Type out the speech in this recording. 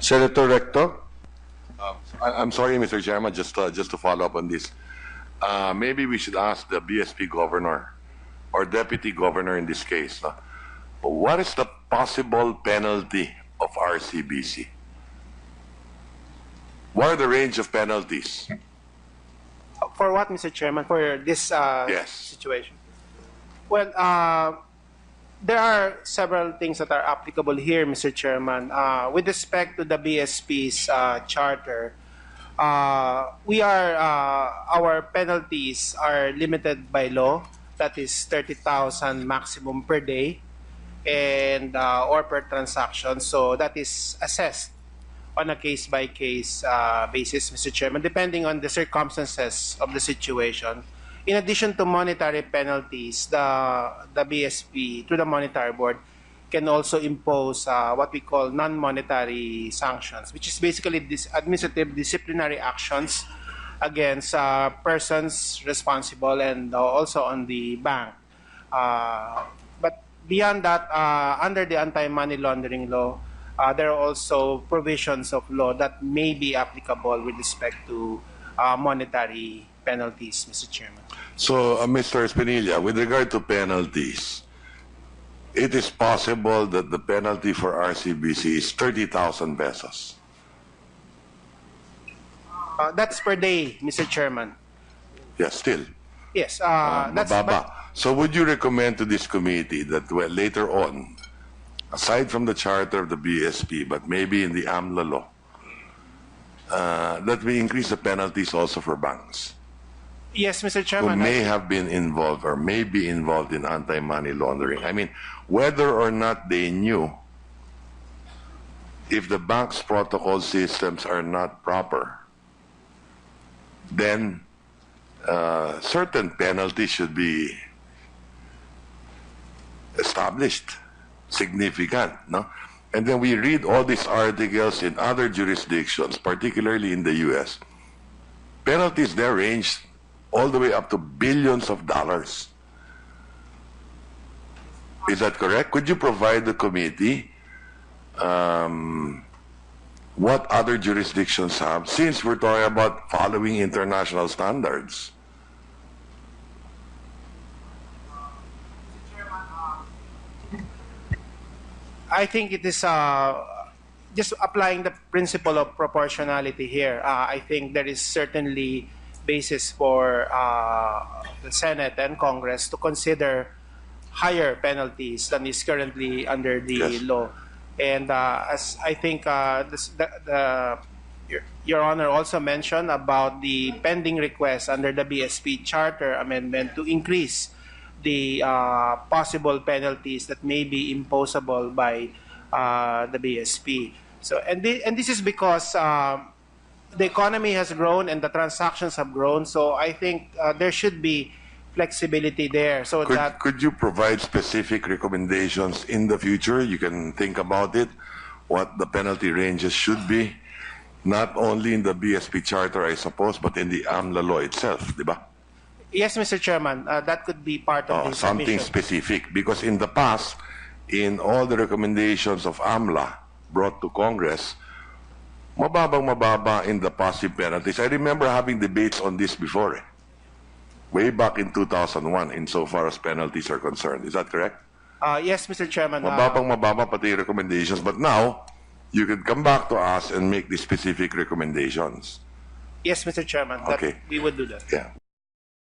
Senator Recto? I'm sorry, Mr. Chairman, just to follow up on this. Maybe we should ask the BSP governor or deputy governor in this case. What is the possible penalty of RCBC? What are the range of penalties? For what, Mr. Chairman? For this Yes. situation? Well, there are several things that are applicable here, Mr. Chairman. With respect to the BSP's charter, our penalties are limited by law. That is 30,000 maximum per day and or per transaction. So that is assessed on a case-by-case basis, Mr. Chairman, depending on the circumstances of the situation. In addition to monetary penalties, the BSP, through the Monetary Board, can also impose what we call non-monetary sanctions, which is basically administrative disciplinary actions against persons responsible and also on the bank. But beyond that, under the anti-money laundering law, there are also provisions of law that may be applicable with respect to monetary penalties, Mr. Chairman. So, Mr. Espinilla, with regard to penalties, it is possible that the penalty for RCBC is 30,000 pesos. That's per day, Mr. Chairman. Yes, still. Yes, that's Mababa. So would you recommend to this committee that later on, aside from the charter of the BSP, but maybe in the AMLA law, that we increase the penalties also for banks yes, Mr. who Chairman. may have been involved or may be involved in anti-money laundering? I mean, whether or not they knew, if the bank's protocol systems are not proper, then certain penalties should be established, significant, no? And then we read all these articles in other jurisdictions, particularly in the U.S. Penalties there range all the way up to billions of dollars. Is that correct? Could you provide the committee what other jurisdictions have, since we're talking about following international standards? I think it is just applying the principle of proportionality here. I think there is certainly basis for the Senate and Congress to consider higher penalties than is currently under the Yes. law. And as I think Your Honor also mentioned about the pending request under the BSP Charter Amendment to increase the possible penalties that may be imposable by the BSP. So, and this is because the economy has grown and the transactions have grown. So I think there should be flexibility there. So Could you provide specific recommendations in the future? You can think about it, what the penalty ranges should be, not only in the BSP Charter, I suppose, but in the AMLA law itself, di ba? yes, Mr. Chairman, that could be part of the Something submission. specific, because in the past, in all the recommendations of AMLA brought to Congress, mababa in the passive penalties. I remember having debates on this before, way back in 2001, insofar as penalties are concerned. Is that correct? Yes, Mr. Chairman. Mababa pati yung recommendations, but now you can come back to us and make the specific recommendations. Yes, Mr. Chairman. Okay. We would do that. Yeah.